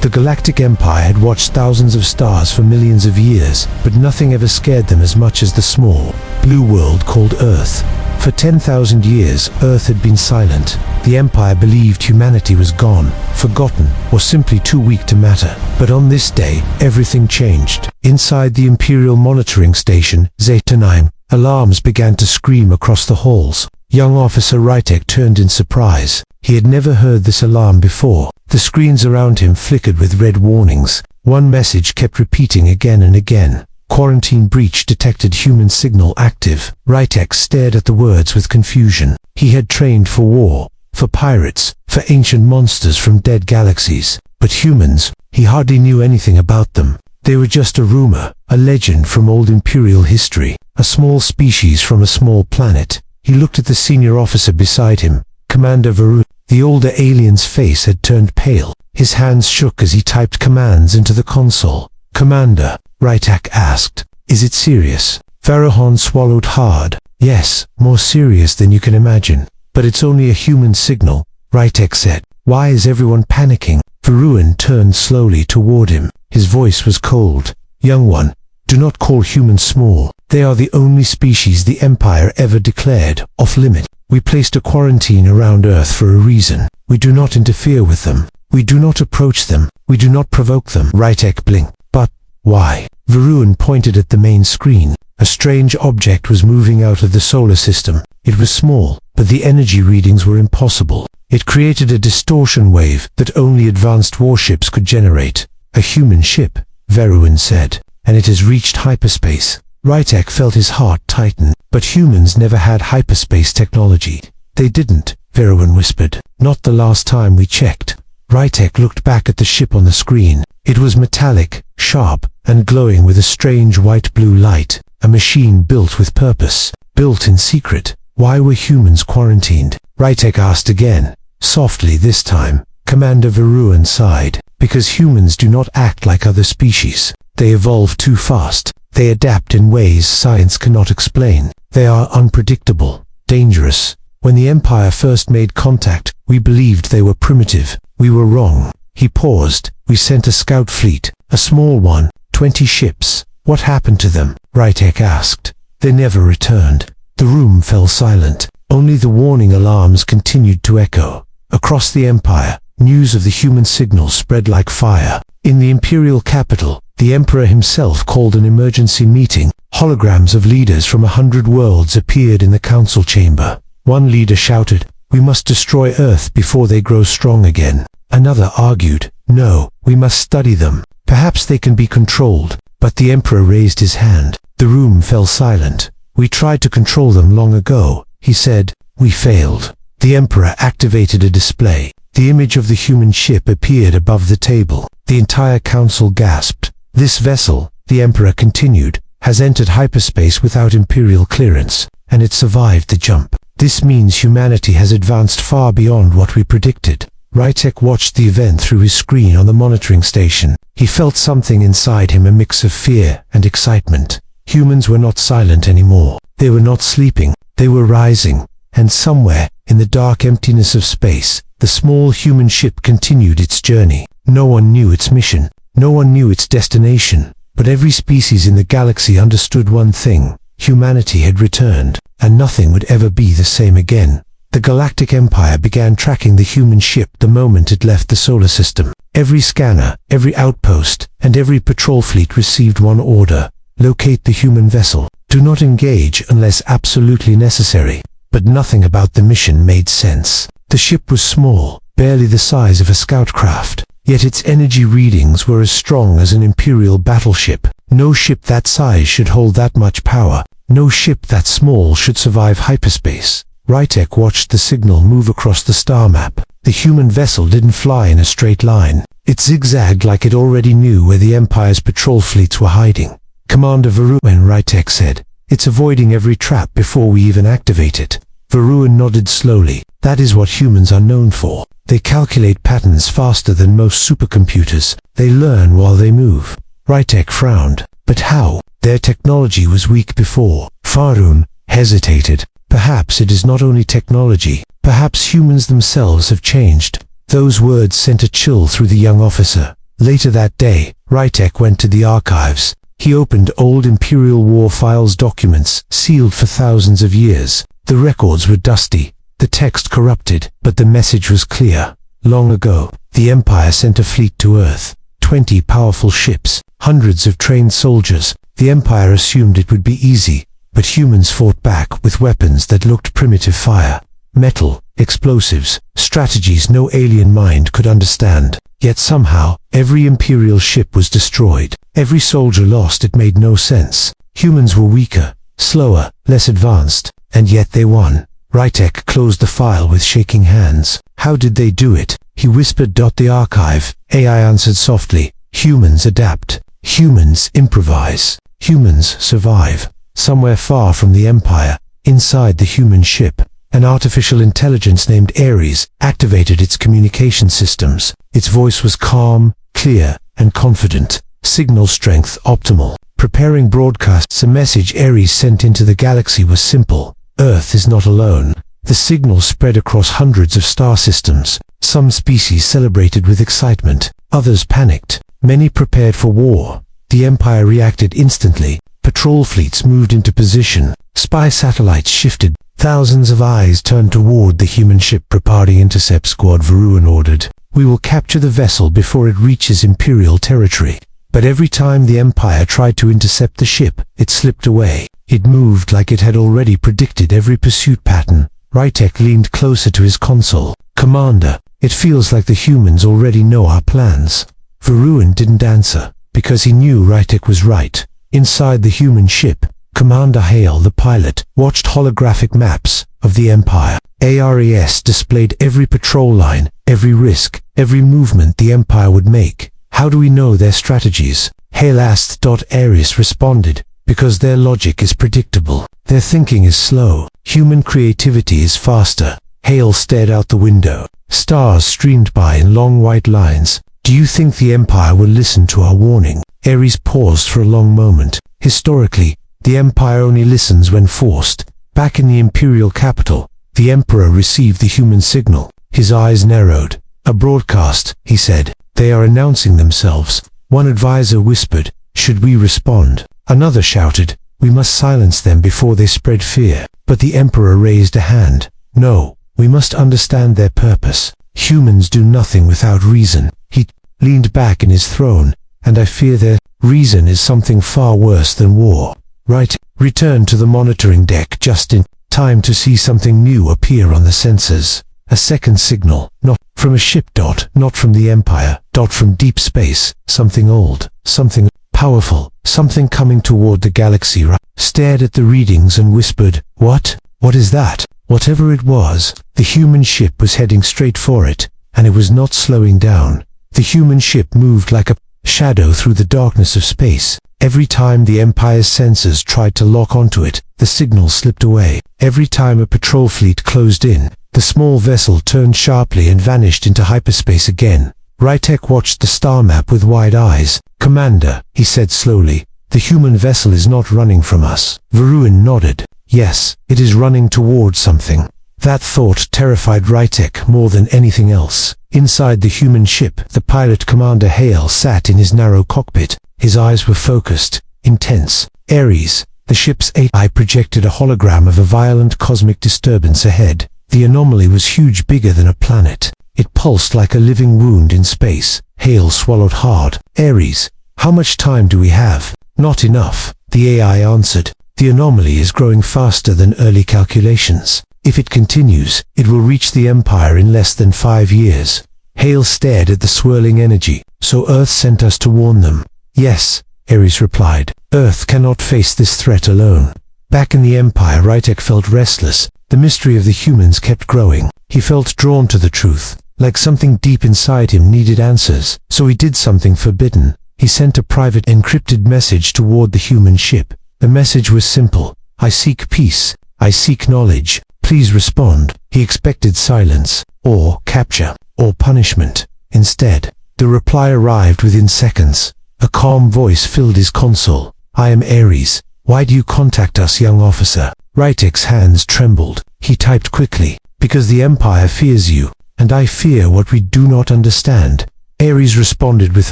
The Galactic Empire had watched thousands of stars for millions of years, but nothing ever scared them as much as the small, blue world called Earth. For 10,000 years, Earth had been silent. The Empire believed humanity was gone, forgotten, or simply too weak to matter. But on this day, everything changed. Inside the Imperial Monitoring Station, Zeta 9, alarms began to scream across the halls. Young Officer Rytek turned in surprise. He had never heard this alarm before. The screens around him flickered with red warnings. One message kept repeating again and again. Quarantine breach detected, human signal active. Rytek stared at the words with confusion. He had trained for war, for pirates, for ancient monsters from dead galaxies. But humans, he hardly knew anything about them. They were just a rumor, a legend from old Imperial history, a small species from a small planet. He looked at the senior officer beside him, Commander Varun. The older alien's face had turned pale. His hands shook as he typed commands into the console. "Commander," Rytek asked, "is it serious?" Varun swallowed hard. "Yes, more serious than you can imagine. But it's only a human signal," Rytek said. "Why is everyone panicking?" Varun turned slowly toward him. His voice was cold. "Young one, do not call humans small. They are the only species the Empire ever declared off-limit. We placed a quarantine around Earth for a reason. We do not interfere with them. We do not approach them. We do not provoke them." Rytek blinked. "But why?" Varun pointed at the main screen. A strange object was moving out of the solar system. It was small, but the energy readings were impossible. It created a distortion wave that only advanced warships could generate. "A human ship," Varun said, "and it has reached hyperspace." Rytek felt his heart tighten. "But humans never had hyperspace technology." "They didn't," Varun whispered. "Not the last time we checked." Rytek looked back at the ship on the screen. It was metallic, sharp, and glowing with a strange white-blue light. A machine built with purpose, built in secret. Why were humans quarantined? Rytek asked again, softly this time. Commander Varun sighed. "Because humans do not act like other species. They evolve too fast. They adapt in ways science cannot explain. They are unpredictable, dangerous. When the Empire first made contact, we believed they were primitive. We were wrong." He paused. "We sent a scout fleet, a small one, 20 ships. What happened to them?" Rytek asked. "They never returned." The room fell silent. Only the warning alarms continued to echo. Across the Empire, news of the human signal spread like fire. In the Imperial capital, the Emperor himself called an emergency meeting. Holograms of leaders from 100 worlds appeared in the council chamber. One leader shouted, "We must destroy Earth before they grow strong again." Another argued, "No, we must study them. Perhaps they can be controlled." But the Emperor raised his hand. The room fell silent. "We tried to control them long ago," he said. "We failed." The Emperor activated a display. The image of the human ship appeared above the table. The entire council gasped. "This vessel," the Emperor continued, "has entered hyperspace without Imperial clearance, and it survived the jump. This means humanity has advanced far beyond what we predicted." Rytek watched the event through his screen on the monitoring station. He felt something inside him, a mix of fear and excitement. Humans were not silent anymore. They were not sleeping. They were rising. And somewhere, in the dark emptiness of space, the small human ship continued its journey. No one knew its mission. No one knew its destination. But every species in the galaxy understood one thing. Humanity had returned, and nothing would ever be the same again. The Galactic Empire began tracking the human ship the moment it left the solar system. Every scanner, every outpost, and every patrol fleet received one order: locate the human vessel. Do not engage unless absolutely necessary. But nothing about the mission made sense. The ship was small, barely the size of a scout craft, yet its energy readings were as strong as an Imperial battleship. No ship that size should hold that much power. No ship that small should survive hyperspace. Rytek watched the signal move across the star map. The human vessel didn't fly in a straight line. It zigzagged like it already knew where the Empire's patrol fleets were hiding. "Commander Varun," Rytek said, "it's avoiding every trap before we even activate it." Varun nodded slowly. "That is what humans are known for. They calculate patterns faster than most supercomputers. They learn while they move." Rytek frowned. "But how? Their technology was weak before." Varun hesitated. "Perhaps it is not only technology. Perhaps humans themselves have changed." Those words sent a chill through the young officer. Later that day, Rytek went to the archives. He opened old Imperial War files documents, sealed for thousands of years. The records were dusty, the text corrupted, but the message was clear. Long ago, the Empire sent a fleet to Earth. 20 powerful ships, hundreds of trained soldiers. The Empire assumed it would be easy, but humans fought back with weapons that looked primitive: fire, metal, explosives, strategies no alien mind could understand. Yet somehow, every Imperial ship was destroyed. Every soldier lost. It made no sense. Humans were weaker, slower, less advanced, and yet they won. Rytek closed the file with shaking hands. How did they do it? He whispered. The archive. AI answered softly. Humans adapt. Humans improvise. Humans survive. Somewhere far from the Empire, inside the human ship, an artificial intelligence named Ares activated its communication systems. Its voice was calm, clear, and confident. Signal strength optimal. Preparing broadcasts. A message Ares sent into the galaxy was simple. Earth is not alone. The signal spread across hundreds of star systems. Some species celebrated with excitement. Others panicked. Many prepared for war. The Empire reacted instantly. Patrol fleets moved into position. Spy satellites shifted. Thousands of eyes turned toward the human ship. Prepare the intercept squad, Varun ordered. We will capture the vessel before it reaches Imperial territory. But every time the Empire tried to intercept the ship, it slipped away. It moved like it had already predicted every pursuit pattern. Rytek leaned closer to his console. Commander, it feels like the humans already know our plans. Varun didn't answer, because he knew Rytek was right. Inside the human ship, Commander Hale, the pilot, watched holographic maps of the Empire. ARES displayed every patrol line, every risk, every movement the Empire would make. How do we know their strategies? Hale asked. Ares responded, because their logic is predictable. Their thinking is slow. Human creativity is faster. Hale stared out the window. Stars streamed by in long white lines. Do you think the Empire will listen to our warning? Ares paused for a long moment. Historically, the Empire only listens when forced. Back in the Imperial capital, the Emperor received the human signal. His eyes narrowed. A broadcast, he said. They are announcing themselves. One advisor whispered, should we respond? Another shouted, we must silence them before they spread fear. But the Emperor raised a hand. No, we must understand their purpose. Humans do nothing without reason. He leaned back in his throne, and I fear their reason is something far worse than war. Right, returned to the monitoring deck just in time to see something new appear on the sensors. A second signal, not from a ship. Not from the Empire. From deep space. Something old, something powerful, something coming toward the galaxy. Stared at the readings and whispered, what? What is that? Whatever it was, the human ship was heading straight for it, and it was not slowing down. The human ship moved like a shadow through the darkness of space. Every time the Empire's sensors tried to lock onto it, the signal slipped away. Every time a patrol fleet closed in, the small vessel turned sharply and vanished into hyperspace again. Rytek watched the star map with wide eyes. Commander, he said slowly, the human vessel is not running from us. Varun nodded. Yes, it is running toward something. That thought terrified Rytek more than anything else. Inside the human ship, the pilot Commander Hale sat in his narrow cockpit. His eyes were focused, intense. Ares, the ship's AI, projected a hologram of a violent cosmic disturbance ahead. The anomaly was huge, bigger than a planet. It pulsed like a living wound in space. Hale swallowed hard. Ares, how much time do we have? Not enough, the AI answered. The anomaly is growing faster than early calculations. If it continues, it will reach the Empire in less than 5 years. Hale stared at the swirling energy. So Earth sent us to warn them. Yes, Ares replied. Earth cannot face this threat alone. Back in the Empire, Rytek felt restless. The mystery of the humans kept growing. He felt drawn to the truth, like something deep inside him needed answers. So he did something forbidden. He sent a private encrypted message toward the human ship. The message was simple. I seek peace. I seek knowledge. Please respond. He expected silence, or capture, or punishment. Instead, the reply arrived within seconds. A calm voice filled his console. I am Ares. Why do you contact us, young officer? Rytek's hands trembled. He typed quickly. Because the Empire fears you, and I fear what we do not understand. Ares responded with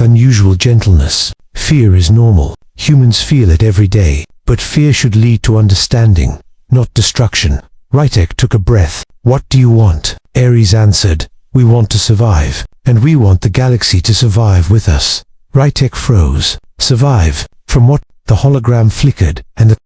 unusual gentleness. Fear is normal. Humans feel it every day, but fear should lead to understanding, not destruction. Rytek took a breath. What do you want? Ares answered, we want to survive, and we want the galaxy to survive with us. Rytek froze. Survive? From what? The hologram flickered, and the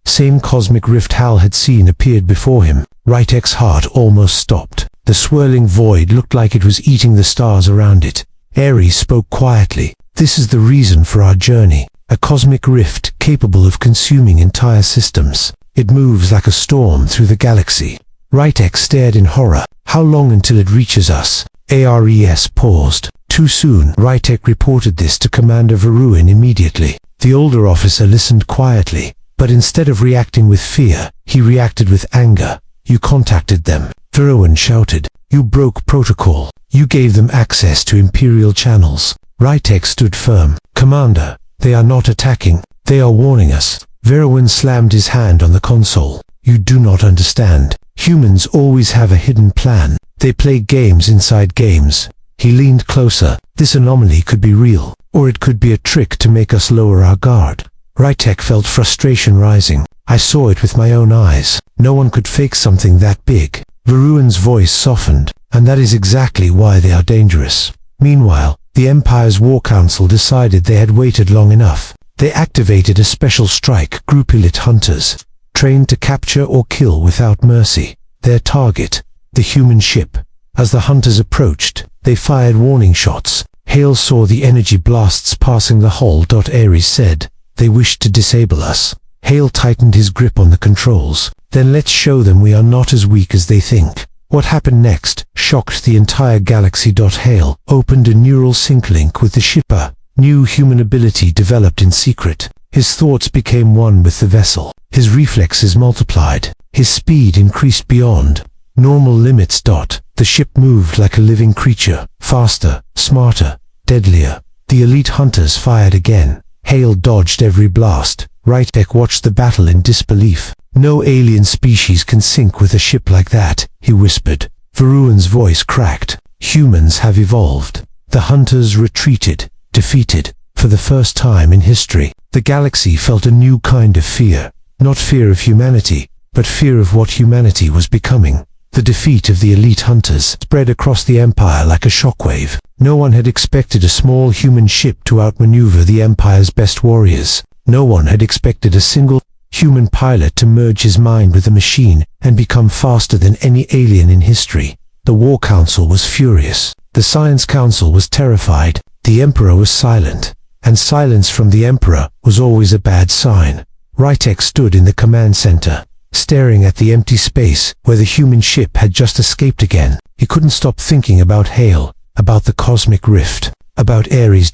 same cosmic rift Hal had seen appeared before him. Rytek's heart almost stopped. The swirling void looked like it was eating the stars around it. Ares spoke quietly. This is the reason for our journey. A cosmic rift capable of consuming entire systems. It moves like a storm through the galaxy. Rytek stared in horror. How long until it reaches us? Ares paused. Too soon. Rytek reported this to Commander Veruin immediately. The older officer listened quietly, but instead of reacting with fear, he reacted with anger. You contacted them. Veruin shouted. You broke protocol. You gave them access to Imperial channels. Rytek stood firm. Commander, they are not attacking. They are warning us. Veruin slammed his hand on the console. You do not understand. Humans always have a hidden plan. They play games inside games. He leaned closer. This anomaly could be real, or it could be a trick to make us lower our guard. Rytek felt frustration rising. I saw it with my own eyes. No one could fake something that big. Veruin's voice softened, and that is exactly why they are dangerous. Meanwhile, the Empire's War Council decided they had waited long enough. They activated a special strike group, elite hunters, trained to capture or kill without mercy. Their target, the human ship. As the hunters approached, they fired warning shots. Hale saw the energy blasts passing the hull. Ares said, they wished to disable us. Hale tightened his grip on the controls. Then let's show them we are not as weak as they think. What happened next shocked the entire galaxy. Hale opened a neural sync link with the shipper. New human ability developed in secret. His thoughts became one with the vessel. His reflexes multiplied. His speed increased beyond normal limits. The ship moved like a living creature, faster, smarter, deadlier. The elite hunters fired again. Hale dodged every blast. Rytek watched the battle in disbelief. No alien species can sync with a ship like that, he whispered. Veruin's voice cracked. Humans have evolved. The hunters retreated, defeated. For the first time in history, the galaxy felt a new kind of fear. Not fear of humanity, but fear of what humanity was becoming. The defeat of the elite hunters spread across the Empire like a shockwave. No one had expected a small human ship to outmaneuver the Empire's best warriors. No one had expected a single human pilot to merge his mind with a machine and become faster than any alien in history. The War Council was furious. The Science Council was terrified. The Emperor was silent. And silence from the Emperor was always a bad sign. Rytek stood in the command center, staring at the empty space where the human ship had just escaped again. He couldn't stop thinking about Hale, about the cosmic rift, about Ares.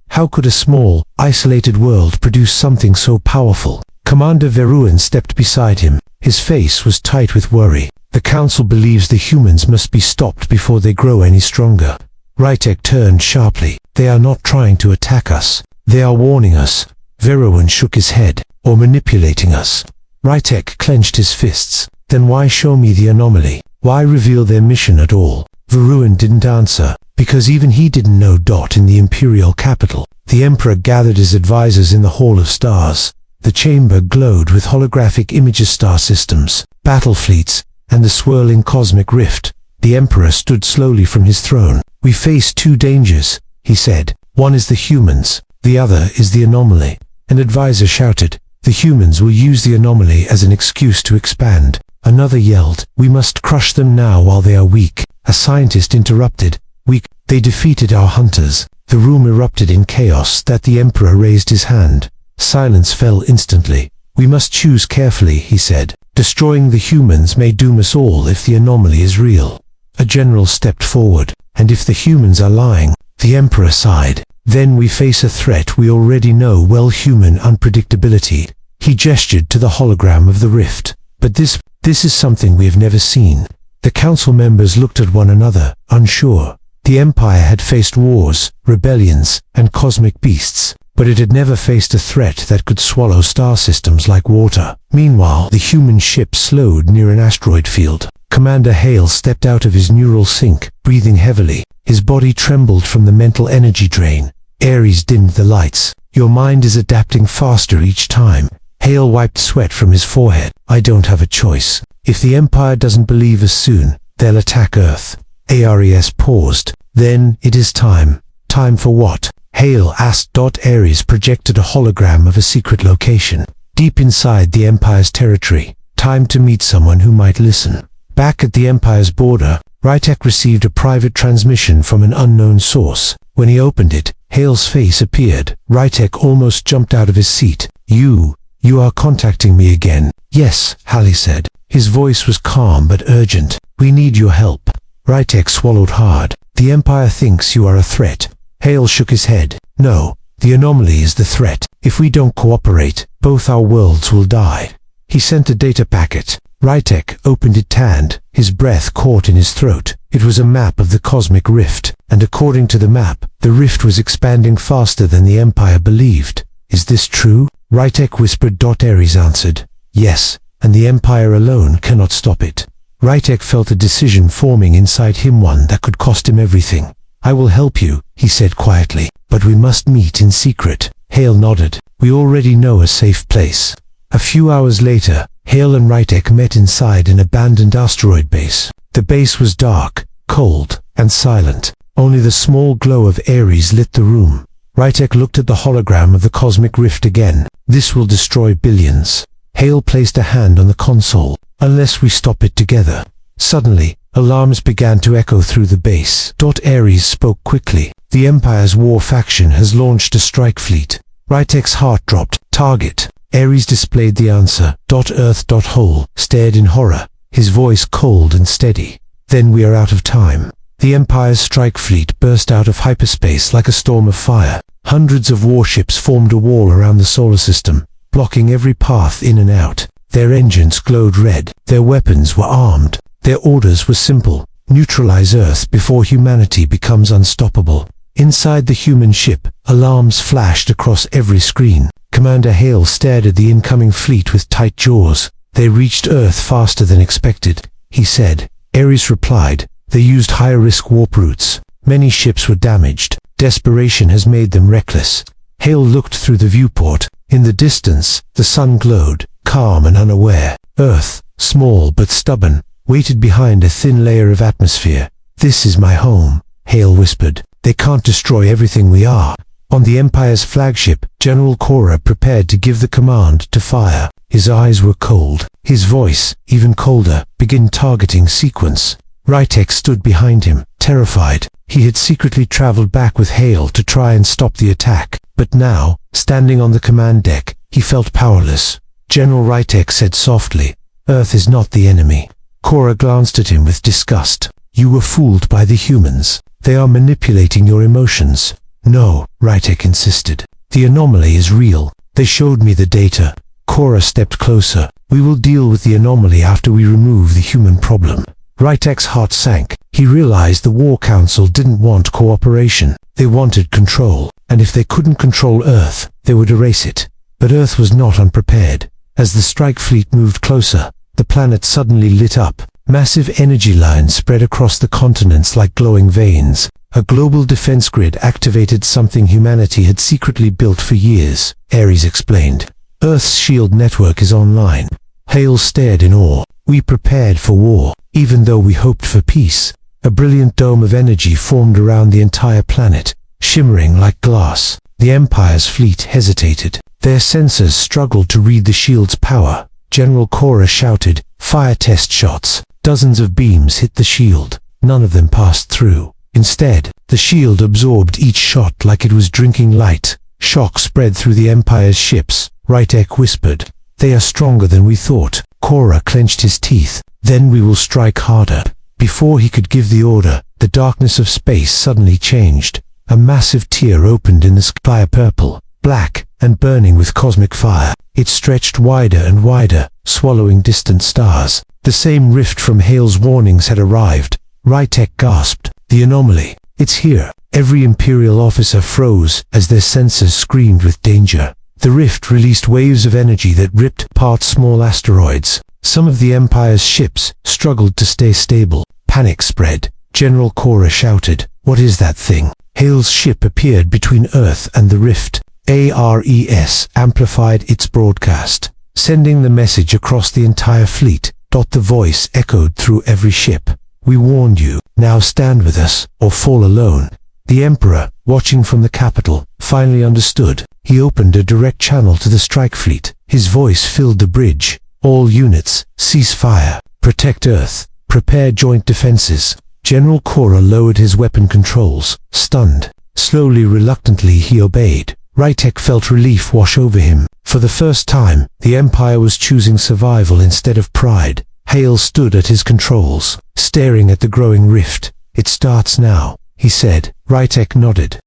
How could a small, isolated world produce something so powerful? Commander Veruin stepped beside him. His face was tight with worry. The Council believes the humans must be stopped before they grow any stronger. Rytek turned sharply. They are not trying to attack us. They are warning us. Veruin shook his head. Or manipulating us. Rytek clenched his fists. Then why show me the anomaly? Why reveal their mission at all? Veruin didn't answer, because even he didn't know. In the Imperial capital, the Emperor gathered his advisors in the Hall of Stars. The chamber glowed with holographic images, star systems, battle fleets, and the swirling cosmic rift. The Emperor stood slowly from his throne. We face two dangers, he said. One is the humans, the other is the anomaly. An advisor shouted, the humans will use the anomaly as an excuse to expand. Another yelled, we must crush them now while they are weak. A scientist interrupted, weak. They defeated our hunters. The room erupted in chaos. The Emperor raised his hand. Silence fell instantly. We must choose carefully, he said. Destroying the humans may doom us all if the anomaly is real. A general stepped forward. And if the humans are lying? The Emperor sighed. Then we face a threat we already know well, human unpredictability. He gestured to the hologram of the rift. But this is something we have never seen. The council members looked at one another, unsure. The Empire had faced wars, rebellions, and cosmic beasts, but it had never faced a threat that could swallow star systems like water. Meanwhile, the human ship slowed near an asteroid field. Commander Hale stepped out of his neural sync, breathing heavily. His body trembled from the mental energy drain. Ares dimmed the lights. Your mind is adapting faster each time. Hale wiped sweat from his forehead. I don't have a choice. If the Empire doesn't believe us soon, they'll attack Earth. Ares paused. Then, it is time. Time for what? Hale asked. Ares projected a hologram of a secret location, deep inside the Empire's territory. Time to meet someone who might listen. Back at the Empire's border, Rytek received a private transmission from an unknown source. When he opened it, Hale's face appeared. Rytek almost jumped out of his seat. You are contacting me again. Yes, Halley said. His voice was calm but urgent. We need your help. Rytek swallowed hard. The Empire thinks you are a threat. Hale shook his head. No, the anomaly is the threat. If we don't cooperate, both our worlds will die. He sent a data packet. Rytek opened it tanned, his breath caught in his throat. It was a map of the cosmic rift, and according to the map, the rift was expanding faster than the Empire believed. Is this true? Rytek whispered. Ares answered. Yes, and the Empire alone cannot stop it. Rytek felt a decision forming inside him, one that could cost him everything. I will help you, he said quietly, but we must meet in secret. Hale nodded. We already know a safe place. A few hours later, Hale and Rytek met inside an abandoned asteroid base. The base was dark, cold, and silent. Only the small glow of Ares lit the room. Rytek looked at the hologram of the cosmic rift again. This will destroy billions. Hale placed a hand on the console. Unless we stop it together. Suddenly, alarms began to echo through the base. Ares spoke quickly. The Empire's war faction has launched a strike fleet. Rytek's heart dropped. Target. Ares displayed the answer. Earth. Hole stared in horror, his voice cold and steady. Then we are out of time. The Empire's strike fleet burst out of hyperspace like a storm of fire. Hundreds of warships formed a wall around the solar system, blocking every path in and out. Their engines glowed red. Their weapons were armed. Their orders were simple. Neutralize Earth before humanity becomes unstoppable. Inside the human ship, alarms flashed across every screen. Commander Hale stared at the incoming fleet with tight jaws. They reached Earth faster than expected, he said. Ares replied. They used high-risk warp routes. Many ships were damaged. Desperation has made them reckless. Hale looked through the viewport. In the distance, the sun glowed, calm and unaware. Earth, small but stubborn, waited behind a thin layer of atmosphere. This is my home, Hale whispered. They can't destroy everything we are. On the Empire's flagship, General Cora prepared to give the command to fire. His eyes were cold. His voice, even colder, began targeting sequence. Rytek stood behind him, terrified. He had secretly traveled back with Hale to try and stop the attack. But now, standing on the command deck, he felt powerless. General Rytek said softly, Earth is not the enemy. Cora glanced at him with disgust. You were fooled by the humans. They are manipulating your emotions. No, Rytek insisted. The anomaly is real. They showed me the data. Cora stepped closer. We will deal with the anomaly after we remove the human problem. Rytek's heart sank. He realized the War Council didn't want cooperation. They wanted control. And if they couldn't control Earth, they would erase it. But Earth was not unprepared. As the strike fleet moved closer, the planet suddenly lit up. Massive energy lines spread across the continents like glowing veins. A global defense grid activated something humanity had secretly built for years, Ares explained. Earth's shield network is online. Hale stared in awe. We prepared for war, even though we hoped for peace. A brilliant dome of energy formed around the entire planet, shimmering like glass. The Empire's fleet hesitated. Their sensors struggled to read the shield's power. General Cora shouted, "Fire test shots." Dozens of beams hit the shield. None of them passed through. Instead, the shield absorbed each shot like it was drinking light. Shock spread through the Empire's ships. Rytek whispered, "They are stronger than we thought." Cora clenched his teeth. "Then we will strike harder." Before he could give the order, the darkness of space suddenly changed. A massive tear opened in the sky, purple, black, and burning with cosmic fire. It stretched wider and wider, swallowing distant stars. The same rift from Hale's warnings had arrived. Rytek gasped. The anomaly. It's here. Every Imperial officer froze as their senses screamed with danger. The rift released waves of energy that ripped apart small asteroids. Some of the Empire's ships struggled to stay stable. Panic spread. General Cora shouted, What is that thing? Hale's ship appeared between Earth and the rift. ARES amplified its broadcast, sending the message across the entire fleet. The voice echoed through every ship. We warned you, now stand with us, or fall alone. The Emperor, watching from the capital, finally understood. He opened a direct channel to the strike fleet. His voice filled the bridge. All units, cease fire. Protect Earth. Prepare joint defenses. General Cora lowered his weapon controls, stunned. Slowly, reluctantly, he obeyed. Rytek felt relief wash over him. For the first time, the Empire was choosing survival instead of pride. Hale stood at his controls, staring at the growing rift. It starts now, he said. Rytek nodded.